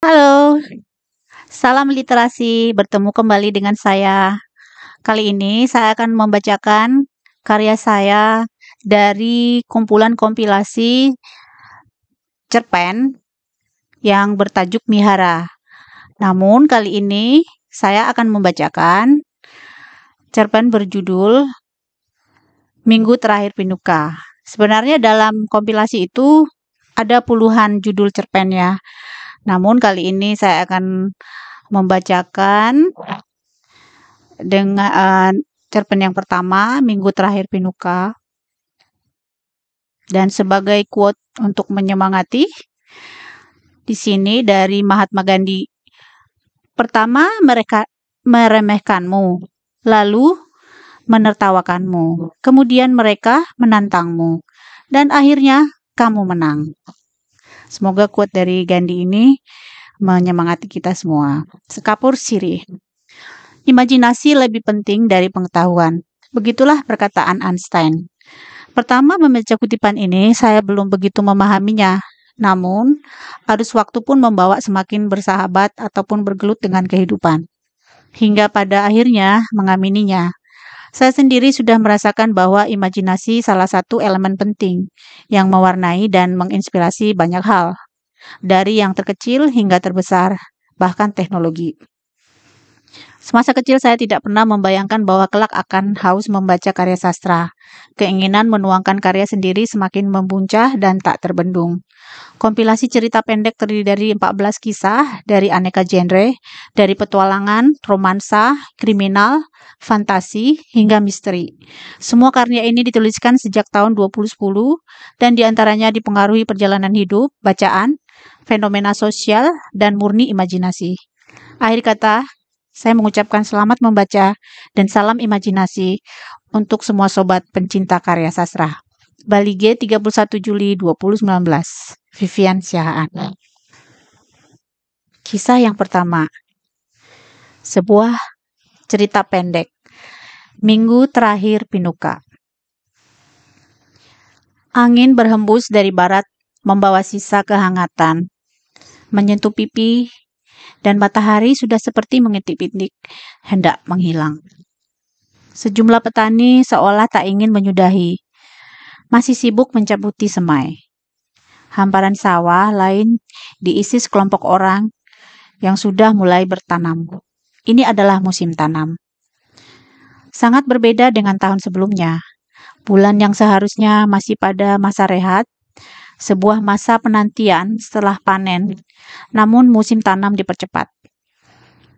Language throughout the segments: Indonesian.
Halo, salam literasi. Bertemu kembali dengan saya. Kali ini saya akan membacakan karya saya dari kumpulan kompilasi cerpen yang bertajuk Mihara. Namun kali ini saya akan membacakan cerpen berjudul Minggu Terakhir Pinuka. Sebenarnya dalam kompilasi itu ada puluhan judul cerpennya. Namun kali ini saya akan membacakan dengan cerpen yang pertama, Minggu Terakhir Pinuka. Dan sebagai quote untuk menyemangati, di sini dari Mahatma Gandhi. Pertama, mereka meremehkanmu, lalu menertawakanmu, kemudian mereka menantangmu, dan akhirnya kamu menang. Semoga quote dari Gandhi ini menyemangati kita semua. Sekapur sirih. Imajinasi lebih penting dari pengetahuan. Begitulah perkataan Einstein. Pertama membaca kutipan ini, saya belum begitu memahaminya. Namun, arus waktu pun membawa semakin bersahabat ataupun bergelut dengan kehidupan. Hingga pada akhirnya mengamininya. Saya sendiri sudah merasakan bahwa imajinasi salah satu elemen penting yang mewarnai dan menginspirasi banyak hal. Dari yang terkecil hingga terbesar, bahkan teknologi. Semasa kecil saya tidak pernah membayangkan bahwa kelak akan haus membaca karya sastra. Keinginan menuangkan karya sendiri semakin membuncah dan tak terbendung. Kompilasi cerita pendek terdiri dari 14 kisah dari aneka genre, dari petualangan, romansa, kriminal, fantasi, hingga misteri. Semua karya ini dituliskan sejak tahun 2010 dan diantaranya dipengaruhi perjalanan hidup, bacaan, fenomena sosial, dan murni imajinasi. Akhir kata, saya mengucapkan selamat membaca dan salam imajinasi untuk semua sobat pencinta karya sastra. Bali G 31 Juli 2019. Vivian Siahaan. Kisah yang pertama. Sebuah cerita pendek. Minggu Terakhir Pinuka. Angin berhembus dari barat membawa sisa kehangatan, menyentuh pipi, dan matahari sudah seperti mengintip-intip, hendak menghilang. Sejumlah petani seolah tak ingin menyudahi, masih sibuk mencabuti semai. Hamparan sawah lain diisi sekelompok orang yang sudah mulai bertanam. Ini adalah musim tanam. Sangat berbeda dengan tahun sebelumnya. Bulan yang seharusnya masih pada masa rehat, sebuah masa penantian setelah panen, namun musim tanam dipercepat.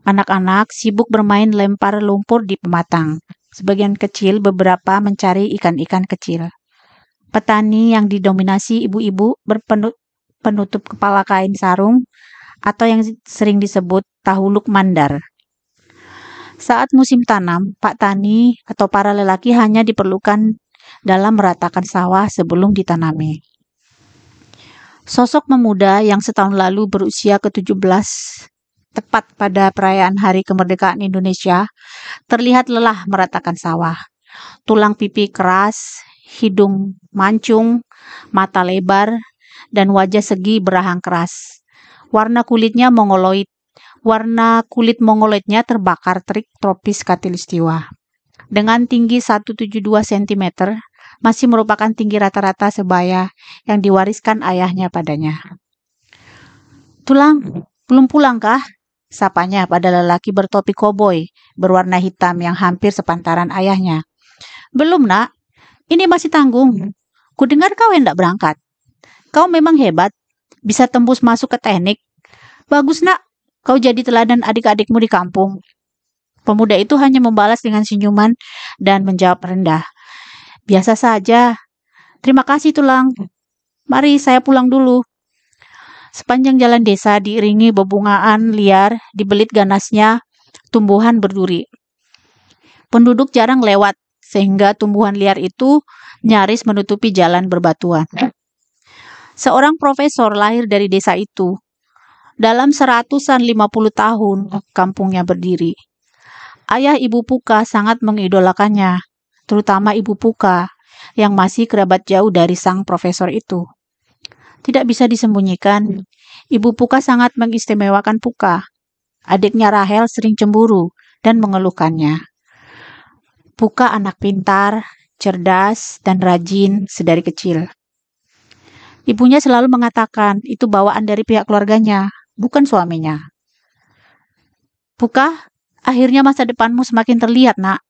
Anak-anak sibuk bermain lempar lumpur di pematang. Sebagian kecil beberapa mencari ikan-ikan kecil. Petani yang didominasi ibu-ibu berpenutup kepala kain sarung atau yang sering disebut tahuluk mandar. Saat musim tanam, Pak Tani atau para lelaki hanya diperlukan dalam meratakan sawah sebelum ditanami. Sosok pemuda yang setahun lalu berusia ke-17, tepat pada perayaan Hari Kemerdekaan Indonesia, terlihat lelah meratakan sawah. Tulang pipi keras, hidung mancung, mata lebar, dan wajah segi berahang keras. Warna kulitnya mongoloid. Warna kulit mongoloidnya terbakar terik tropis Khatulistiwa. Dengan tinggi 172 cm, masih merupakan tinggi rata-rata sebaya yang diwariskan ayahnya padanya. Tulang, belum pulang kah? Sapanya pada lelaki bertopi koboi berwarna hitam yang hampir sepantaran ayahnya. Belum nak, ini masih tanggung. Kudengar kau hendak berangkat. Kau memang hebat, bisa tembus masuk ke teknik. Bagus nak, kau jadi teladan adik-adikmu di kampung. Pemuda itu hanya membalas dengan senyuman dan menjawab rendah. Biasa saja. Terima kasih tulang. Mari saya pulang dulu. Sepanjang jalan desa diiringi bebungaan liar, dibelit ganasnya tumbuhan berduri. Penduduk jarang lewat, sehingga tumbuhan liar itu nyaris menutupi jalan berbatuan. Seorang profesor lahir dari desa itu. Dalam 150 tahun, kampungnya berdiri. Ayah Ibu Puka sangat mengidolakannya, terutama Ibu Puka yang masih kerabat jauh dari sang profesor itu. Tidak bisa disembunyikan, Ibu Puka sangat mengistimewakan Puka. Adiknya Rahel sering cemburu dan mengeluhkannya. Puka anak pintar, cerdas, dan rajin sedari kecil. Ibunya selalu mengatakan itu bawaan dari pihak keluarganya, bukan suaminya. Puka, akhirnya masa depanmu semakin terlihat, nak.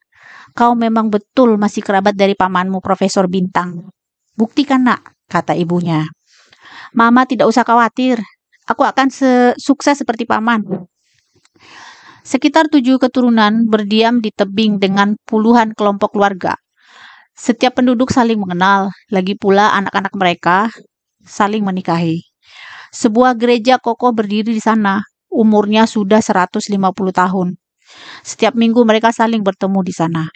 Kau memang betul masih kerabat dari pamanmu, Profesor Bintang. Buktikan, nak, kata ibunya. Mama tidak usah khawatir. Aku akan sukses seperti paman. Sekitar 7 keturunan berdiam di tebing dengan puluhan kelompok keluarga. Setiap penduduk saling mengenal, lagi pula anak-anak mereka saling menikahi. Sebuah gereja kokoh berdiri di sana, umurnya sudah 150 tahun. Setiap minggu mereka saling bertemu di sana.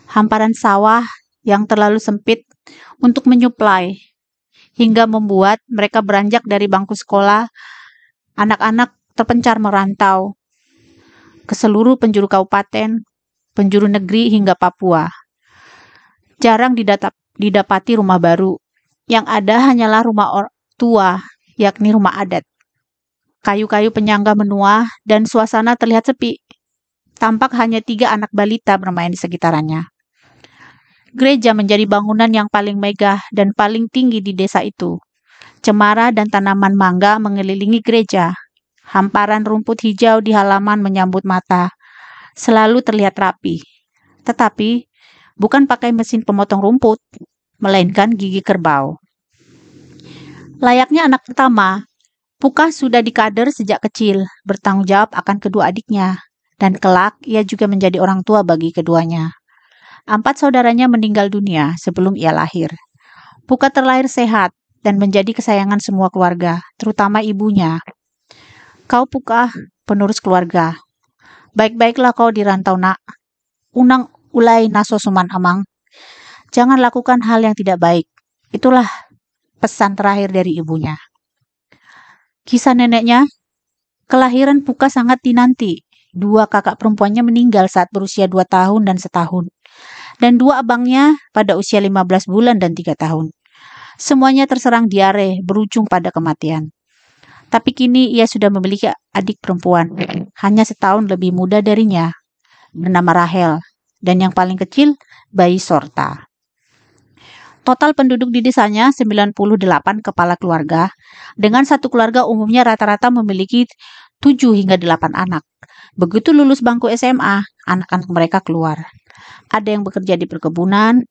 Hamparan sawah yang terlalu sempit untuk menyuplai, hingga membuat mereka beranjak dari bangku sekolah. Anak-anak terpencar merantau ke seluruh penjuru kabupaten, penjuru negeri hingga Papua. Jarang didapati rumah baru. Yang ada hanyalah rumah tua, yakni rumah adat. Kayu-kayu penyangga menua dan suasana terlihat sepi. Tampak hanya 3 anak balita bermain di sekitarannya. Gereja menjadi bangunan yang paling megah dan paling tinggi di desa itu. Cemara dan tanaman mangga mengelilingi gereja. Hamparan rumput hijau di halaman menyambut mata. Selalu terlihat rapi. Tetapi bukan pakai mesin pemotong rumput, melainkan gigi kerbau. Layaknya anak pertama, Puka sudah dikader sejak kecil, bertanggung jawab akan kedua adiknya, dan kelak ia juga menjadi orang tua bagi keduanya. 4 saudaranya meninggal dunia sebelum ia lahir. Puka terlahir sehat dan menjadi kesayangan semua keluarga, terutama ibunya. Kau Puka, penerus keluarga. Baik-baiklah kau di rantau, nak. Unang ulai naso suman amang. Jangan lakukan hal yang tidak baik. Itulah pesan terakhir dari ibunya. Kisah neneknya, kelahiran Puka sangat dinanti. 2 kakak perempuannya meninggal saat berusia 2 tahun dan setahun. Dan 2 abangnya pada usia 15 bulan dan 3 tahun. Semuanya terserang diare, berujung pada kematian. Tapi kini ia sudah memiliki adik perempuan, hanya setahun lebih muda darinya, bernama Rahel, dan yang paling kecil, bayi Sorta. Total penduduk di desanya 98 kepala keluarga, dengan satu keluarga umumnya rata-rata memiliki 7 hingga 8 anak. Begitu lulus bangku SMA, anak-anak mereka keluar. Ada yang bekerja di perkebunan,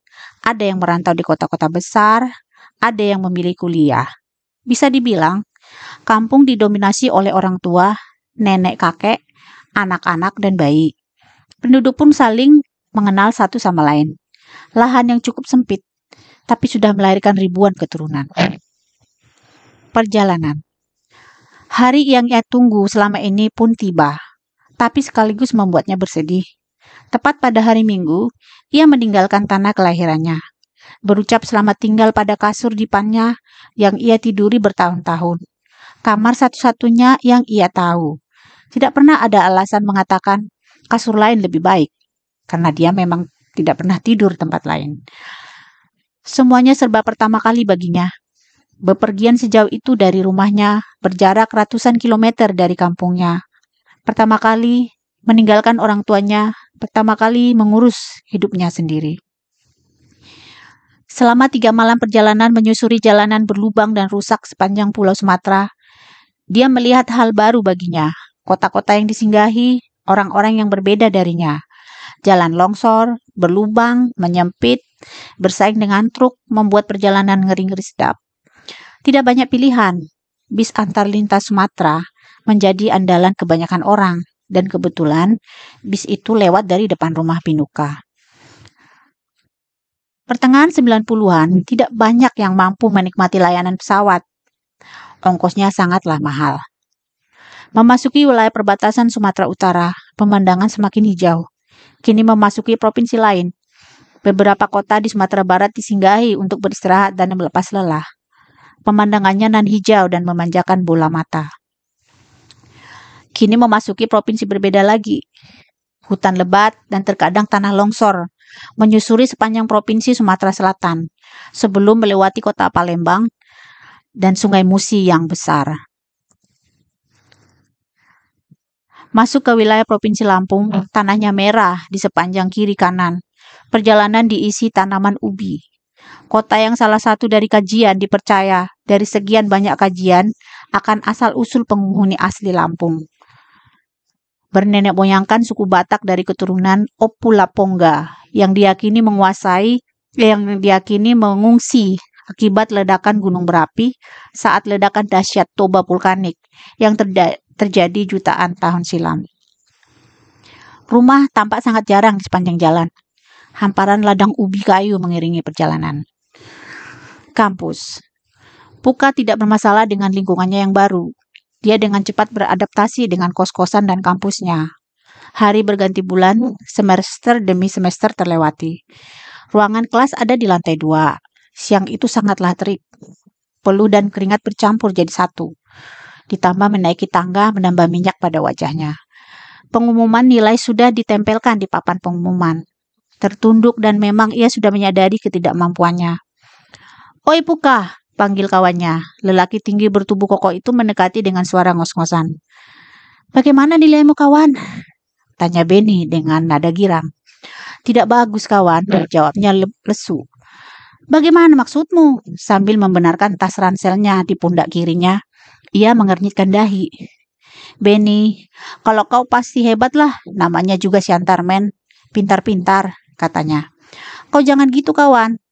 ada yang merantau di kota-kota besar, ada yang memilih kuliah. Bisa dibilang, kampung didominasi oleh orang tua, nenek kakek, anak-anak, dan bayi. Penduduk pun saling mengenal satu sama lain. Lahan yang cukup sempit, tapi sudah melahirkan ribuan keturunan. Perjalanan. Hari yang ia tunggu selama ini pun tiba, tapi sekaligus membuatnya bersedih. Tepat pada hari Minggu, ia meninggalkan tanah kelahirannya. Berucap selamat tinggal pada kasur dipannya yang ia tiduri bertahun-tahun. Kamar satu-satunya yang ia tahu. Tidak pernah ada alasan mengatakan kasur lain lebih baik, karena dia memang tidak pernah tidur tempat lain. Semuanya serba pertama kali baginya. Bepergian sejauh itu dari rumahnya, berjarak ratusan kilometer dari kampungnya. Pertama kali meninggalkan orang tuanya, pertama kali mengurus hidupnya sendiri. Selama 3 malam perjalanan menyusuri jalanan berlubang dan rusak sepanjang Pulau Sumatera, dia melihat hal baru baginya. Kota-kota yang disinggahi, orang-orang yang berbeda darinya. Jalan longsor, berlubang, menyempit, bersaing dengan truk, membuat perjalanan ngeri-ngeri sedap. Tidak banyak pilihan. Bis antar lintas Sumatera menjadi andalan kebanyakan orang, dan kebetulan bis itu lewat dari depan rumah Binuka. Pertengahan 90-an, tidak banyak yang mampu menikmati layanan pesawat. Ongkosnya sangatlah mahal. Memasuki wilayah perbatasan Sumatera Utara, pemandangan semakin hijau. Kini memasuki provinsi lain. Beberapa kota di Sumatera Barat disinggahi untuk beristirahat dan melepas lelah. Pemandangannya nan hijau dan memanjakan bola mata. Kini memasuki provinsi berbeda lagi. Hutan lebat dan terkadang tanah longsor menyusuri sepanjang provinsi Sumatera Selatan sebelum melewati kota Palembang dan Sungai Musi yang besar. Masuk ke wilayah Provinsi Lampung, tanahnya merah di sepanjang kiri kanan. Perjalanan diisi tanaman ubi. Kota yang salah satu dari kajian dipercaya dari sekian banyak kajian akan asal-usul penghuni asli Lampung. Bernenek moyangkan suku Batak dari keturunan Opulapongga yang diyakini mengungsi akibat ledakan gunung berapi saat ledakan dahsyat Toba vulkanik yang terjadi jutaan tahun silam. Rumah tampak sangat jarang di sepanjang jalan. Hamparan ladang ubi kayu mengiringi perjalanan. Kampus. Puka tidak bermasalah dengan lingkungannya yang baru. Dia dengan cepat beradaptasi dengan kos-kosan dan kampusnya. Hari berganti bulan, semester demi semester terlewati. Ruangan kelas ada di lantai 2. Siang itu sangatlah terik. Peluh dan keringat bercampur jadi satu. Ditambah menaiki tangga menambah minyak pada wajahnya. Pengumuman nilai sudah ditempelkan di papan pengumuman. Tertunduk dan memang ia sudah menyadari ketidakmampuannya. "Oi Puka," panggil kawannya. Lelaki tinggi bertubuh kokoh itu mendekati dengan suara ngos-ngosan. "Bagaimana nilaimu, kawan?" tanya Benny dengan nada girang. "Tidak bagus, kawan," jawabnya lesu. "Bagaimana maksudmu?" Sambil membenarkan tas ranselnya di pundak kirinya, ia mengernyitkan dahi. "Benny, kalau kau pasti hebat lah, namanya juga Siantarmen. Pintar-pintar," katanya. "Kau jangan gitu, kawan.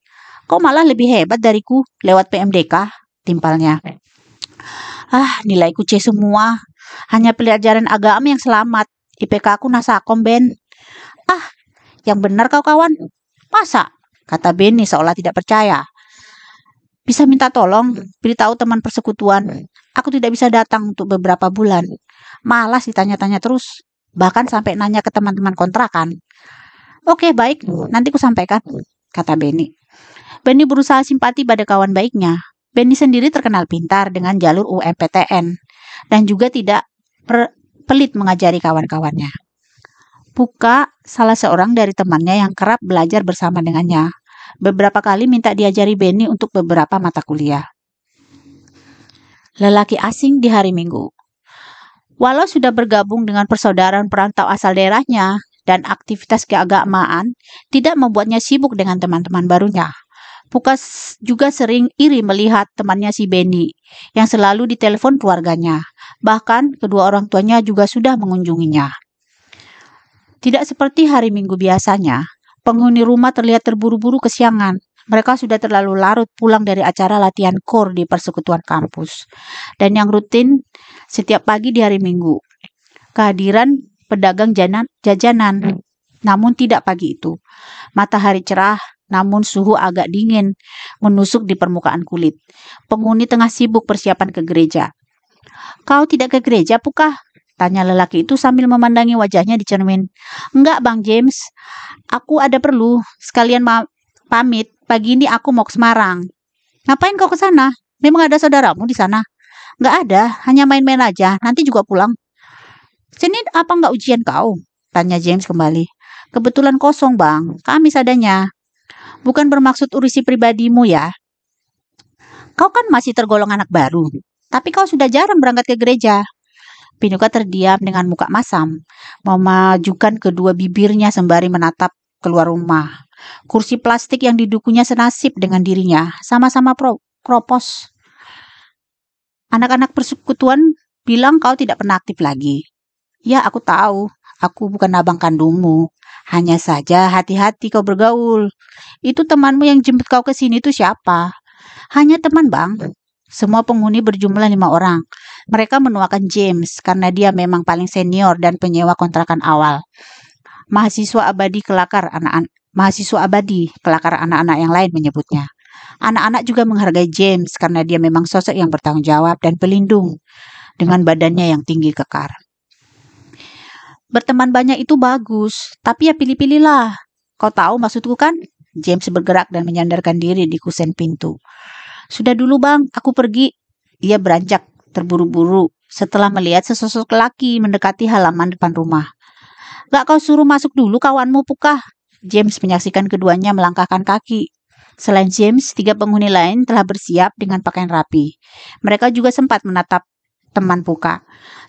Kau malah lebih hebat dariku lewat PMDK," timpalnya. "Ah, nilaiku C semua. Hanya pelajaran agama yang selamat. IPK aku nasakom, Ben." "Ah, yang benar kau, kawan." "Masa?" kata Benny seolah tidak percaya. "Bisa minta tolong, beritahu teman persekutuan. Aku tidak bisa datang untuk beberapa bulan. Malas ditanya-tanya terus. Bahkan sampai nanya ke teman-teman kontrakan." "Oke, baik. Nanti ku sampaikan," kata Benny. Benny berusaha simpati pada kawan baiknya. Benny sendiri terkenal pintar dengan jalur UMPTN dan juga tidak pelit mengajari kawan-kawannya. Puka salah seorang dari temannya yang kerap belajar bersama dengannya. Beberapa kali minta diajari Benny untuk beberapa mata kuliah. Lelaki asing di hari Minggu. Walau sudah bergabung dengan persaudaraan perantau asal daerahnya dan aktivitas keagamaan tidak membuatnya sibuk dengan teman-teman barunya. Puka juga sering iri melihat temannya si Benny yang selalu ditelepon keluarganya. Bahkan kedua orang tuanya juga sudah mengunjunginya. Tidak seperti hari Minggu biasanya, penghuni rumah terlihat terburu-buru kesiangan. Mereka sudah terlalu larut pulang dari acara latihan kor di persekutuan kampus. Dan yang rutin setiap pagi di hari Minggu. Kehadiran pedagang jajanan, namun tidak pagi itu. Matahari cerah, namun suhu agak dingin menusuk di permukaan kulit. Penghuni tengah sibuk persiapan ke gereja. "Kau tidak ke gereja, Puka?" tanya lelaki itu sambil memandangi wajahnya di cermin. "Enggak, Bang James. Aku ada perlu. Sekalian pamit. Pagi ini aku mau ke Semarang." "Ngapain kau ke sana? Memang ada saudaramu di sana?" "Enggak ada, hanya main-main aja. Nanti juga pulang." "Sini apa enggak ujian kau?" tanya James kembali. "Kebetulan kosong, Bang. Kamis adanya." "Bukan bermaksud urisi pribadimu ya. Kau kan masih tergolong anak baru. Tapi kau sudah jarang berangkat ke gereja." Pinuka terdiam dengan muka masam, memajukan kedua bibirnya sembari menatap keluar rumah. Kursi plastik yang didukunya senasib dengan dirinya, sama-sama kropos. "Anak-anak persekutuan bilang kau tidak pernah aktif lagi." "Ya, aku tahu. Aku bukan abang kandungmu. Hanya saja hati-hati kau bergaul. Itu temanmu yang jemput kau ke sini itu siapa?" "Hanya teman, Bang." Semua penghuni berjumlah 5 orang. Mereka menuakan James karena dia memang paling senior dan penyewa kontrakan awal. Mahasiswa abadi kelakar anak-anak yang lain menyebutnya. Anak-anak juga menghargai James karena dia memang sosok yang bertanggung jawab dan pelindung dengan badannya yang tinggi kekar. "Berteman banyak itu bagus, tapi ya pilih-pilihlah. Kau tahu maksudku kan?" James bergerak dan menyandarkan diri di kusen pintu. "Sudah dulu, Bang, aku pergi." Ia beranjak terburu-buru setelah melihat sesosok laki mendekati halaman depan rumah. "Gak kau suruh masuk dulu kawanmu, Puka?" James menyaksikan keduanya melangkahkan kaki. Selain James, 3 penghuni lain telah bersiap dengan pakaian rapi. Mereka juga sempat menatap teman Puka.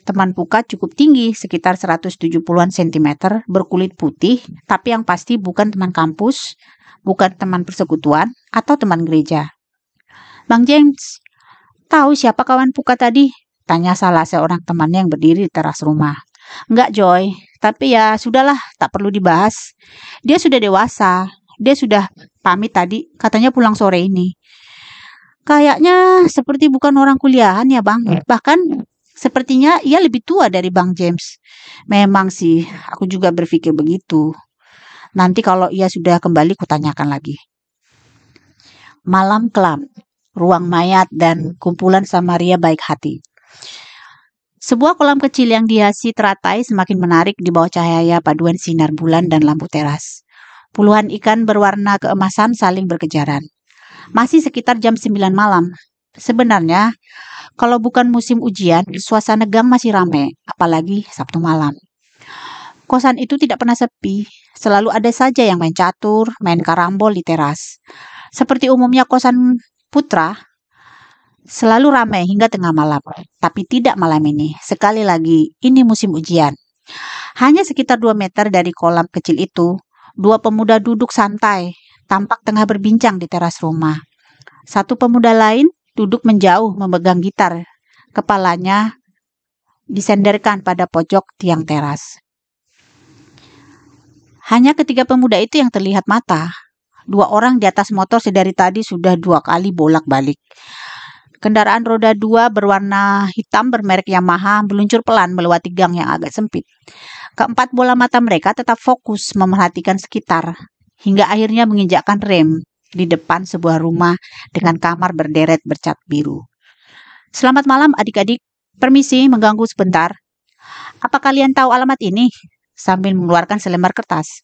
Teman Puka cukup tinggi, sekitar 170-an cm, berkulit putih, tapi yang pasti bukan teman kampus, bukan teman persekutuan, atau teman gereja. Bang James, tahu siapa kawan Puka tadi? Tanya salah seorang temannya yang berdiri di teras rumah. Enggak, Joy, tapi ya sudahlah, tak perlu dibahas. Dia sudah dewasa, dia sudah pamit tadi, katanya pulang sore ini. Kayaknya seperti bukan orang kuliahan ya, Bang. Bahkan sepertinya ia lebih tua dari Bang James. Memang sih, aku juga berpikir begitu. Nanti kalau ia sudah kembali, kutanyakan lagi. Malam kelam, ruang mayat dan kumpulan Samaria baik hati. Sebuah kolam kecil yang dihiasi teratai semakin menarik di bawah cahaya paduan sinar bulan dan lampu teras. Puluhan ikan berwarna keemasan saling berkejaran. Masih sekitar jam 9 malam. Sebenarnya, kalau bukan musim ujian, suasana gang masih ramai, apalagi Sabtu malam. Kosan itu tidak pernah sepi, selalu ada saja yang main catur, main karambol di teras. Seperti umumnya kosan putra, selalu ramai hingga tengah malam, tapi tidak malam ini. Sekali lagi, ini musim ujian. Hanya sekitar 2 meter dari kolam kecil itu, dua pemuda duduk santai, tampak tengah berbincang di teras rumah. Satu pemuda lain duduk menjauh memegang gitar. Kepalanya disenderkan pada pojok tiang teras. Hanya ketiga pemuda itu yang terlihat mata. 2 orang di atas motor sedari tadi sudah 2 kali bolak-balik. Kendaraan roda 2 berwarna hitam bermerek Yamaha meluncur pelan melewati gang yang agak sempit. Keempat bola mata mereka tetap fokus memerhatikan sekitar, hingga akhirnya menginjakkan rem di depan sebuah rumah dengan kamar berderet bercat biru. Selamat malam adik-adik, permisi mengganggu sebentar. Apa kalian tahu alamat ini? Sambil mengeluarkan selembar kertas.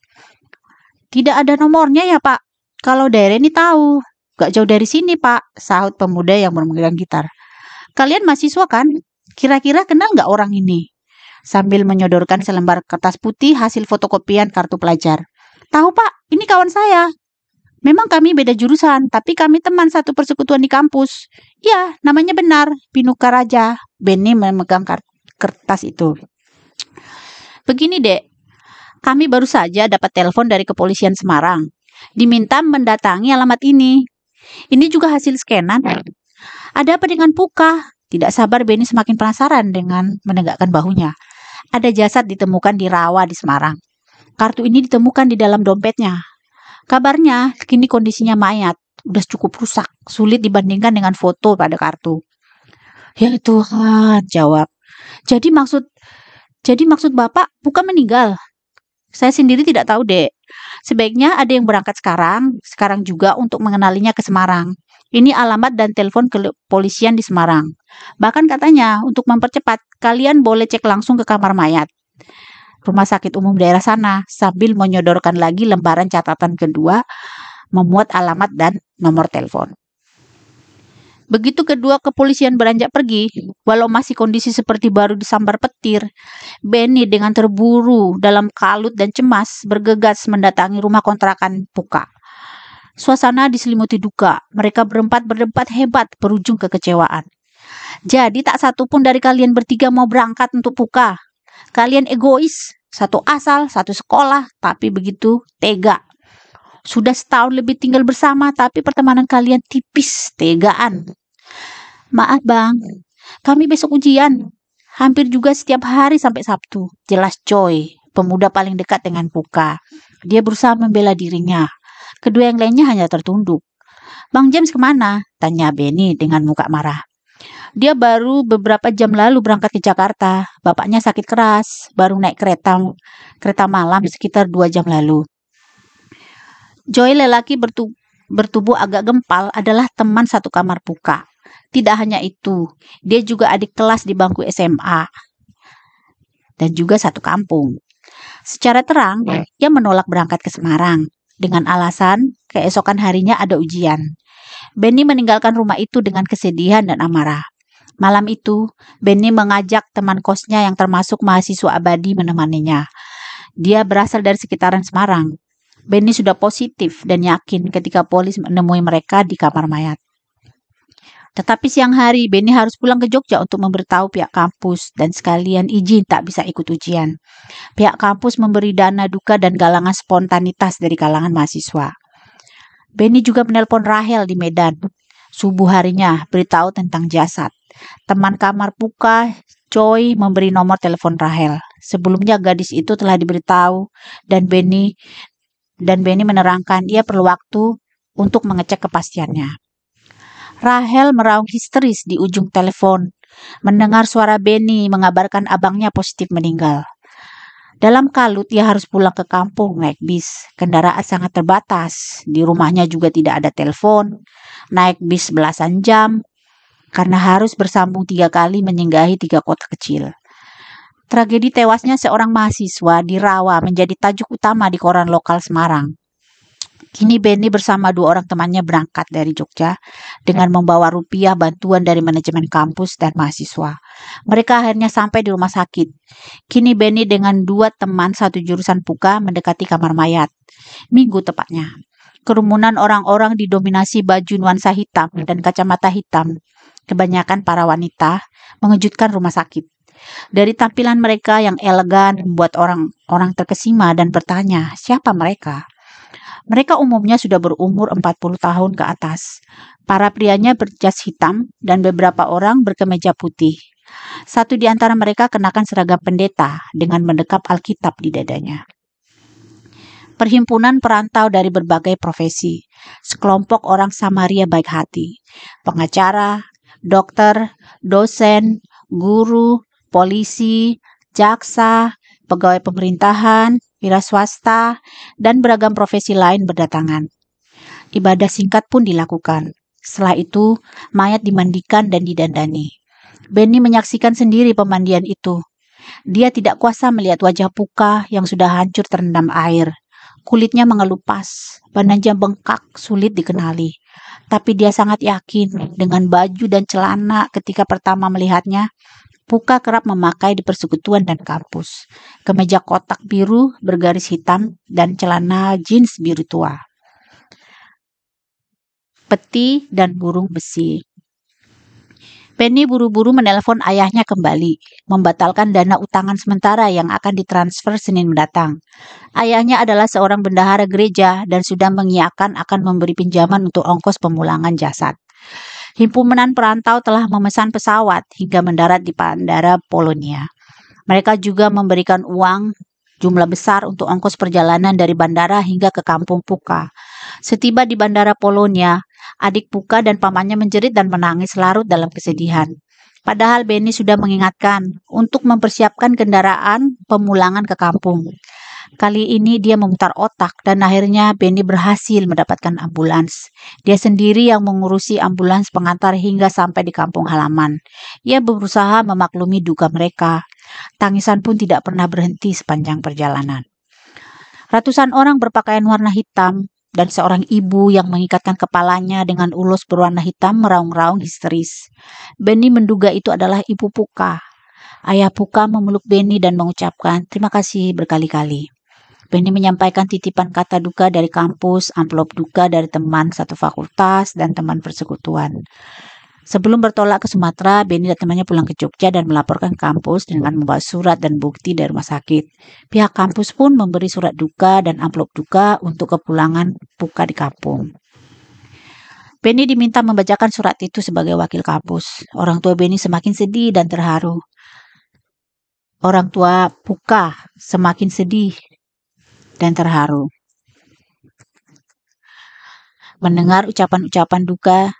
Tidak ada nomornya ya Pak, kalau daerah ini tahu. Gak jauh dari sini, Pak, sahut pemuda yang memegang gitar. Kalian mahasiswa kan? Kira-kira kenal nggak orang ini? Sambil menyodorkan selembar kertas putih hasil fotokopian kartu pelajar. Tahu, Pak, ini kawan saya. Memang kami beda jurusan, tapi kami teman satu persekutuan di kampus. Ya, namanya benar, Pinuka Raja. Benny memegang kertas itu. Begini, Dek. Kami baru saja dapat telepon dari kepolisian Semarang. Diminta mendatangi alamat ini. Ini juga hasil scanan. Ada apa dengan Puka? Tidak sabar Benny semakin penasaran dengan menegakkan bahunya. Ada jasad ditemukan di rawa di Semarang. Kartu ini ditemukan di dalam dompetnya. Kabarnya kini kondisinya mayat. Udah cukup rusak. Sulit dibandingkan dengan foto pada kartu. Ya Tuhan, jawab. Jadi maksud Bapak Puka meninggal? Saya sendiri tidak tahu, Dek. Sebaiknya ada yang berangkat sekarang juga untuk mengenalinya ke Semarang. Ini alamat dan telepon kepolisian di Semarang. Bahkan katanya untuk mempercepat, kalian boleh cek langsung ke kamar mayat rumah sakit umum daerah sana sambil menyodorkan lagi lembaran catatan kedua memuat alamat dan nomor telepon. Begitu kedua kepolisian beranjak pergi, walau masih kondisi seperti baru disambar petir, Benny dengan terburu dalam kalut dan cemas bergegas mendatangi rumah kontrakan Puka. Suasana diselimuti duka, mereka berempat hebat berujung kekecewaan. Jadi tak satu pun dari kalian bertiga mau berangkat untuk Puka. Kalian egois, satu asal, satu sekolah, tapi begitu tega. Sudah setahun lebih tinggal bersama, tapi pertemanan kalian tipis, tegaan. Maaf bang, kami besok ujian. Hampir juga setiap hari sampai Sabtu. Jelas Joy, pemuda paling dekat dengan Puka. Dia berusaha membela dirinya. Kedua yang lainnya hanya tertunduk. Bang James kemana? Tanya Benny dengan muka marah. Dia baru beberapa jam lalu berangkat ke Jakarta. Bapaknya sakit keras, baru naik kereta malam sekitar 2 jam lalu. Joy lelaki bertubuh agak gempal adalah teman satu kamar Puka. Tidak hanya itu, dia juga adik kelas di bangku SMA dan juga satu kampung. Secara terang, ia menolak berangkat ke Semarang dengan alasan keesokan harinya ada ujian. Benny meninggalkan rumah itu dengan kesedihan dan amarah. Malam itu, Benny mengajak teman kosnya yang termasuk mahasiswa abadi menemaninya. Dia berasal dari sekitaran Semarang. Benny sudah positif dan yakin ketika polis menemui mereka di kamar mayat. Tetapi siang hari, Benny harus pulang ke Jogja untuk memberitahu pihak kampus dan sekalian izin tak bisa ikut ujian. Pihak kampus memberi dana duka dan galangan spontanitas dari kalangan mahasiswa. Benny juga menelpon Rahel di Medan. Subuh harinya, beritahu tentang jasad. Teman kamar Puka, Choi, memberi nomor telepon Rahel. Sebelumnya gadis itu telah diberitahu dan Benny menerangkan ia perlu waktu untuk mengecek kepastiannya. Rahel meraung histeris di ujung telepon, mendengar suara Benny mengabarkan abangnya positif meninggal. Dalam kalut ia harus pulang ke kampung naik bis. Kendaraan sangat terbatas. Di rumahnya juga tidak ada telepon. Naik bis belasan jam karena harus bersambung 3 kali menyinggahi 3 kota kecil. Tragedi tewasnya seorang mahasiswa di Rawa menjadi tajuk utama di koran lokal Semarang. Kini Benny bersama 2 orang temannya berangkat dari Jogja dengan membawa rupiah bantuan dari manajemen kampus dan mahasiswa. Mereka akhirnya sampai di rumah sakit. Kini Benny dengan 2 teman satu jurusan Puka mendekati kamar mayat. Minggu tepatnya. Kerumunan orang-orang didominasi baju nuansa hitam dan kacamata hitam. Kebanyakan para wanita mengejutkan rumah sakit. Dari tampilan mereka yang elegan membuat orang terkesima dan bertanya, siapa mereka? Mereka umumnya sudah berumur 40 tahun ke atas. Para prianya berjas hitam dan beberapa orang berkemeja putih. Satu di antara mereka kenakan seragam pendeta dengan mendekap Alkitab di dadanya. Perhimpunan perantau dari berbagai profesi. Sekelompok orang Samaria baik hati. Pengacara, dokter, dosen, guru, polisi, jaksa, pegawai pemerintahan, wira swasta, dan beragam profesi lain berdatangan. Ibadah singkat pun dilakukan. Setelah itu, mayat dimandikan dan didandani. Benny menyaksikan sendiri pemandian itu. Dia tidak kuasa melihat wajah Puka yang sudah hancur terendam air. Kulitnya mengelupas, badannya bengkak, sulit dikenali. Tapi dia sangat yakin dengan baju dan celana ketika pertama melihatnya, Puka kerap memakai di persekutuan dan kampus. Kemeja kotak biru bergaris hitam dan celana jeans biru tua. Peti dan burung besi. Benny buru-buru menelpon ayahnya kembali, membatalkan dana utangan sementara yang akan ditransfer Senin mendatang. Ayahnya adalah seorang bendahara gereja dan sudah mengiyakan akan memberi pinjaman untuk ongkos pemulangan jasad. Himpunan perantau telah memesan pesawat hingga mendarat di Bandara Polonia. Mereka juga memberikan uang jumlah besar untuk ongkos perjalanan dari bandara hingga ke kampung Puka. Setiba di Bandara Polonia, adik Puka dan pamannya menjerit dan menangis larut dalam kesedihan. Padahal Benny sudah mengingatkan untuk mempersiapkan kendaraan pemulangan ke kampung. Kali ini dia memutar otak dan akhirnya Benny berhasil mendapatkan ambulans. Dia sendiri yang mengurusi ambulans pengantar hingga sampai di kampung halaman. Ia berusaha memaklumi duka mereka. Tangisan pun tidak pernah berhenti sepanjang perjalanan. Ratusan orang berpakaian warna hitam dan seorang ibu yang mengikatkan kepalanya dengan ulos berwarna hitam meraung-raung histeris. Benny menduga itu adalah ibu Puka. Ayah Puka memeluk Benny dan mengucapkan terima kasih berkali-kali. Benny menyampaikan titipan kata duka dari kampus, amplop duka dari teman satu fakultas, dan teman persekutuan. Sebelum bertolak ke Sumatera, Benny dan temannya pulang ke Jogja dan melaporkan kampus dengan membawa surat dan bukti dari rumah sakit. Pihak kampus pun memberi surat duka dan amplop duka untuk kepulangan Puka di kampung. Benny diminta membacakan surat itu sebagai wakil kampus. Orang tua Benny semakin sedih dan terharu. Orang tua Puka semakin sedih dan terharu mendengar ucapan-ucapan duka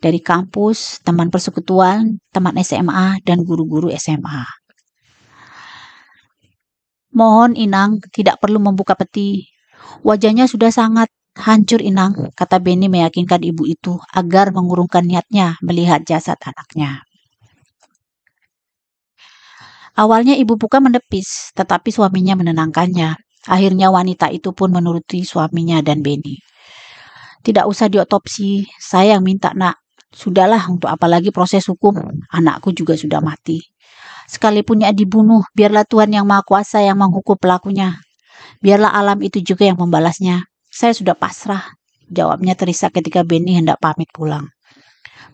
dari kampus, teman persekutuan, teman SMA, dan guru-guru SMA. Mohon Inang tidak perlu membuka peti. Wajahnya sudah sangat hancur Inang, kata Benny meyakinkan ibu itu agar mengurungkan niatnya melihat jasad anaknya. Awalnya ibu Puka menepis, tetapi suaminya menenangkannya. Akhirnya wanita itu pun menuruti suaminya dan Benny. Tidak usah diotopsi, saya yang minta nak. Sudahlah, untuk apalagi proses hukum, anakku juga sudah mati. Sekalipun ia dibunuh, biarlah Tuhan yang Maha Kuasa yang menghukum pelakunya. Biarlah alam itu juga yang membalasnya. Saya sudah pasrah, jawabnya terisak ketika Benny hendak pamit pulang.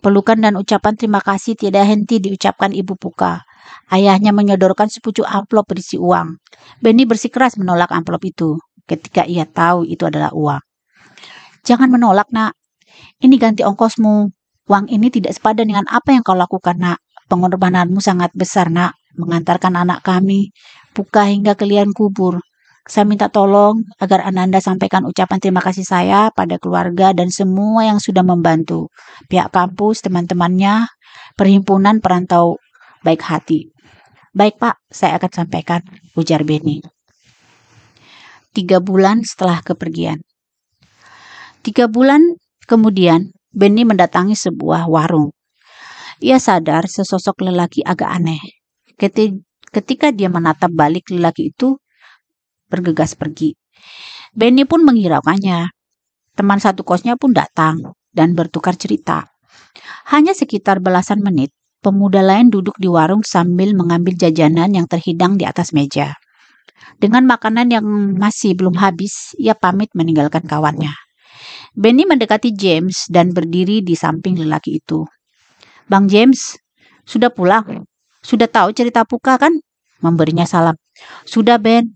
Pelukan dan ucapan terima kasih tidak henti diucapkan Ibu Puka. Ayahnya menyodorkan sepucuk amplop berisi uang. Benny bersikeras menolak amplop itu ketika ia tahu itu adalah uang. Jangan menolak, nak. Ini ganti ongkosmu. Uang ini tidak sepadan dengan apa yang kau lakukan, nak. Pengorbananmu sangat besar, nak. Mengantarkan anak kami, Puka hingga ke liang kubur. Saya minta tolong agar Ananda sampaikan ucapan terima kasih saya pada keluarga dan semua yang sudah membantu. Pihak kampus, teman-temannya, perhimpunan perantau baik hati. Baik, Pak, saya akan sampaikan, ujar Benny. 3 bulan setelah kepergian. 3 bulan kemudian, Benny mendatangi sebuah warung. Ia sadar sesosok lelaki agak aneh. Ketika dia menatap balik lelaki itu, bergegas pergi. Benny pun menghiraukannya. Teman satu kosnya pun datang dan bertukar cerita. Hanya sekitar belasan menit, pemuda lain duduk di warung sambil mengambil jajanan yang terhidang di atas meja. Dengan makanan yang masih belum habis, ia pamit meninggalkan kawannya. Benny mendekati James dan berdiri di samping lelaki itu. Bang James, sudah pulang? Sudah tahu cerita Puka kan? Memberinya salam. Sudah, Ben.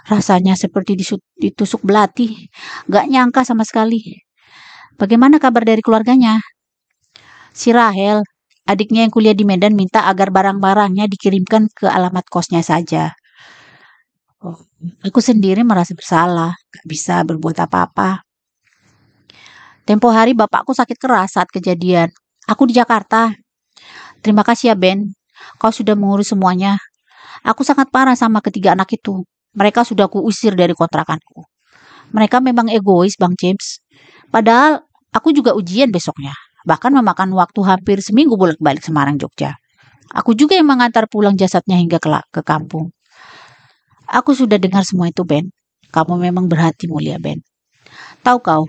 Rasanya seperti ditusuk belati. Gak nyangka sama sekali. Bagaimana kabar dari keluarganya? Si Rahel, adiknya yang kuliah di Medan, minta agar barang-barangnya dikirimkan ke alamat kosnya saja. Oh, aku sendiri merasa bersalah. Gak bisa berbuat apa-apa. Tempo hari bapakku sakit keras saat kejadian. Aku di Jakarta. Terima kasih ya, Ben. Kau sudah mengurus semuanya. Aku sangat marah sama ketiga anak itu. Mereka sudah kuusir dari kontrakanku. Mereka memang egois, Bang James. Padahal aku juga ujian besoknya. Bahkan memakan waktu hampir seminggu bolak-balik Semarang, Jogja. Aku juga yang mengantar pulang jasadnya hingga ke kampung. Aku sudah dengar semua itu, Ben. Kamu memang berhati mulia, Ben. Tahu kau,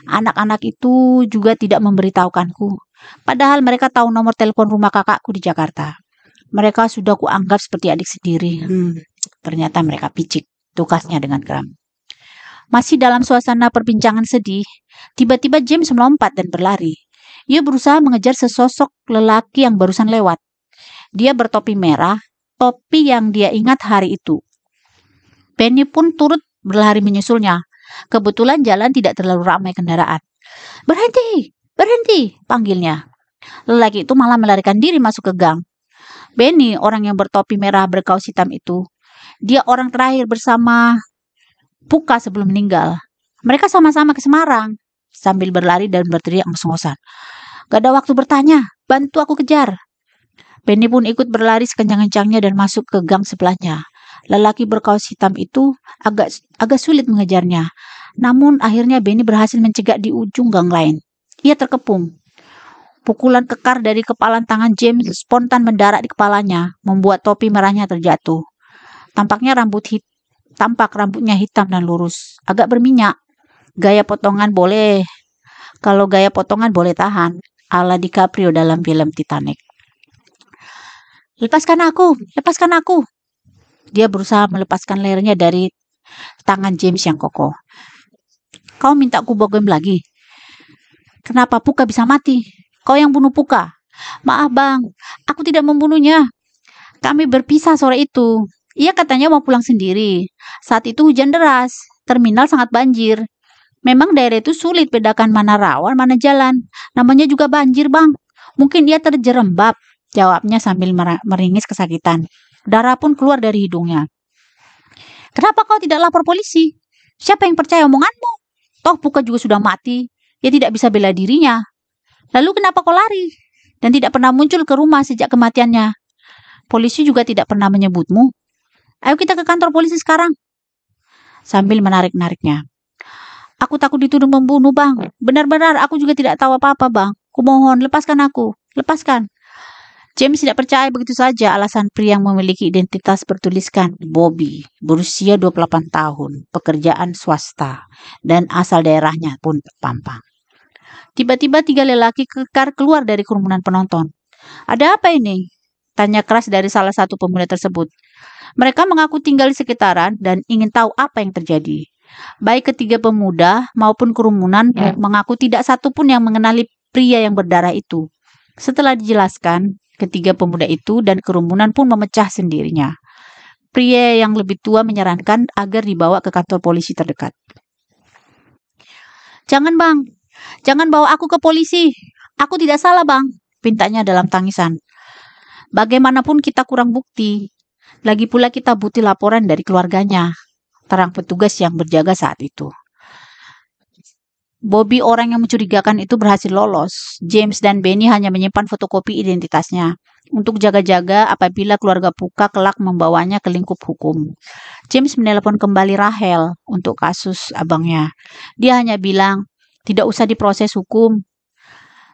anak-anak itu juga tidak memberitahukanku. Padahal mereka tahu nomor telepon rumah kakakku di Jakarta. Mereka sudah kuanggap seperti adik sendiri. Ternyata mereka picik, tukasnya dengan geram. Masih dalam suasana perbincangan sedih, tiba-tiba James melompat dan berlari. Ia berusaha mengejar sesosok lelaki yang barusan lewat. Dia bertopi merah, topi yang dia ingat hari itu. Benny pun turut berlari menyusulnya. Kebetulan jalan tidak terlalu ramai kendaraan. Berhenti, berhenti, panggilnya. Lelaki itu malah melarikan diri masuk ke gang. Benny, orang yang bertopi merah berkaus hitam itu, dia orang terakhir bersama Puka sebelum meninggal. Mereka sama-sama ke Semarang sambil berlari dan berteriak ngos-ngosan. Gak ada waktu bertanya, bantu aku kejar. Benny pun ikut berlari sekencang-kencangnya dan masuk ke gang sebelahnya. Lelaki berkaus hitam itu agak sulit mengejarnya. Namun akhirnya Benny berhasil mencegah di ujung gang lain. Ia terkepung. Pukulan kekar dari kepalan tangan James spontan mendarat di kepalanya, membuat topi merahnya terjatuh. Tampak rambutnya hitam dan lurus, agak berminyak. Kalau gaya potongan boleh tahan, ala DiCaprio dalam film Titanic. Lepaskan aku. Dia berusaha melepaskan lehernya dari tangan James yang kokoh. Kau minta aku bogem lagi? Kenapa Puka bisa mati? Kau yang bunuh Puka? Maaf bang, aku tidak membunuhnya. Kami berpisah sore itu. Ia katanya mau pulang sendiri. Saat itu hujan deras, terminal sangat banjir. Memang daerah itu sulit bedakan mana rawan, mana jalan. Namanya juga banjir bang. Mungkin dia terjerembab, jawabnya sambil meringis kesakitan. Darah pun keluar dari hidungnya. Kenapa kau tidak lapor polisi? Siapa yang percaya omonganmu? Toh Puka juga sudah mati. Dia tidak bisa bela dirinya. Lalu kenapa kau lari? Dan tidak pernah muncul ke rumah sejak kematiannya. Polisi juga tidak pernah menyebutmu. Ayo kita ke kantor polisi sekarang. Sambil menarik-nariknya. Aku takut dituduh membunuh bang. Benar-benar aku juga tidak tahu apa-apa bang. Kumohon lepaskan aku. Lepaskan. James tidak percaya begitu saja alasan pria yang memiliki identitas bertuliskan Bobby, berusia 28 tahun, pekerjaan swasta, dan asal daerahnya pun terpampang. Tiba-tiba 3 lelaki kekar keluar dari kerumunan penonton. Ada apa ini? Tanya keras dari salah satu pemuda tersebut. Mereka mengaku tinggal di sekitaran dan ingin tahu apa yang terjadi. Baik ketiga pemuda maupun kerumunan mengaku tidak satu pun yang mengenali pria yang berdarah itu. Setelah dijelaskan, ketiga pemuda itu dan kerumunan pun memecah sendirinya. Pria yang lebih tua menyarankan agar dibawa ke kantor polisi terdekat. "Jangan bang, jangan bawa aku ke polisi. Aku tidak salah bang," pintanya dalam tangisan. "Bagaimanapun kita kurang bukti. Lagi pula kita butuh laporan dari keluarganya," terang petugas yang berjaga saat itu. Bobby, orang yang mencurigakan itu, berhasil lolos. James dan Benny hanya menyimpan fotokopi identitasnya untuk jaga-jaga apabila keluarga Puka kelak membawanya ke lingkup hukum. James menelepon kembali Rahel untuk kasus abangnya. Dia hanya bilang, tidak usah diproses hukum.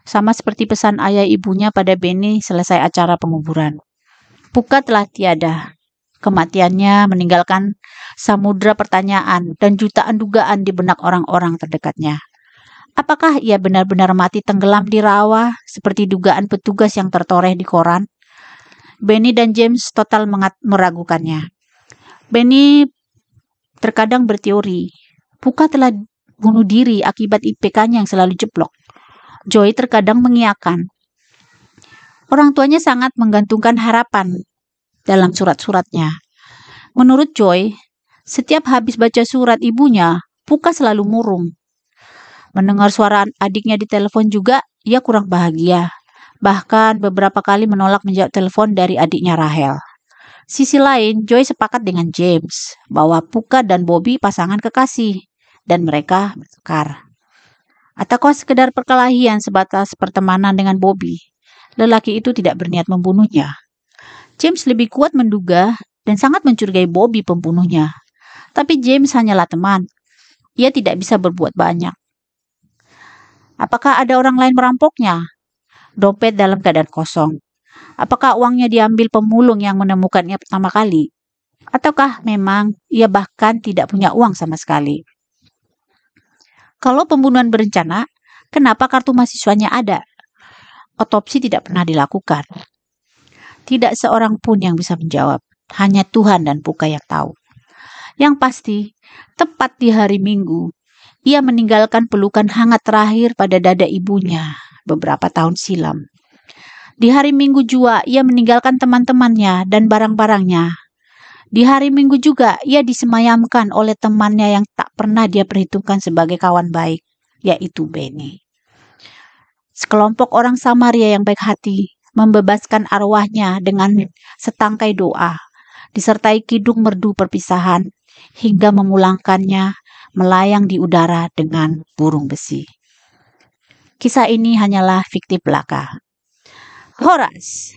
Sama seperti pesan ayah ibunya pada Benny selesai acara penguburan. Puka telah tiada. Kematiannya meninggalkan samudera pertanyaan dan jutaan dugaan di benak orang-orang terdekatnya. Apakah ia benar-benar mati tenggelam di rawa seperti dugaan petugas yang tertoreh di koran? Benny dan James total meragukannya. Benny terkadang berteori, Puka telah bunuh diri akibat IPK-nya yang selalu jeblok. Joy terkadang mengiyakan. Orang tuanya sangat menggantungkan harapan dalam surat-suratnya. Menurut Joy, setiap habis baca surat ibunya, Puka selalu murung. Mendengar suara adiknya di telepon juga, ia kurang bahagia. Bahkan beberapa kali menolak menjawab telepon dari adiknya Rahel. Sisi lain, Joy sepakat dengan James bahwa Puka dan Bobby pasangan kekasih dan mereka bertengkar. Ataukah sekedar perkelahian sebatas pertemanan dengan Bobby? Lelaki itu tidak berniat membunuhnya. James lebih kuat menduga dan sangat mencurigai Bobby pembunuhnya. Tapi James hanyalah teman. Ia tidak bisa berbuat banyak. Apakah ada orang lain merampoknya? Dompet dalam keadaan kosong. Apakah uangnya diambil pemulung yang menemukannya pertama kali? Ataukah memang ia bahkan tidak punya uang sama sekali? Kalau pembunuhan berencana, kenapa kartu mahasiswanya ada? Otopsi tidak pernah dilakukan. Tidak seorang pun yang bisa menjawab. Hanya Tuhan dan Puka yang tahu. Yang pasti, tepat di hari Minggu, ia meninggalkan pelukan hangat terakhir pada dada ibunya beberapa tahun silam. Di hari Minggu juga, ia meninggalkan teman-temannya dan barang-barangnya. Di hari Minggu juga, ia disemayamkan oleh temannya yang tak pernah dia perhitungkan sebagai kawan baik, yaitu Benny. Sekelompok orang Samaria yang baik hati membebaskan arwahnya dengan setangkai doa, disertai kidung merdu perpisahan, hingga memulangkannya melayang di udara dengan burung besi. Kisah ini hanyalah fiktif belaka. Horace,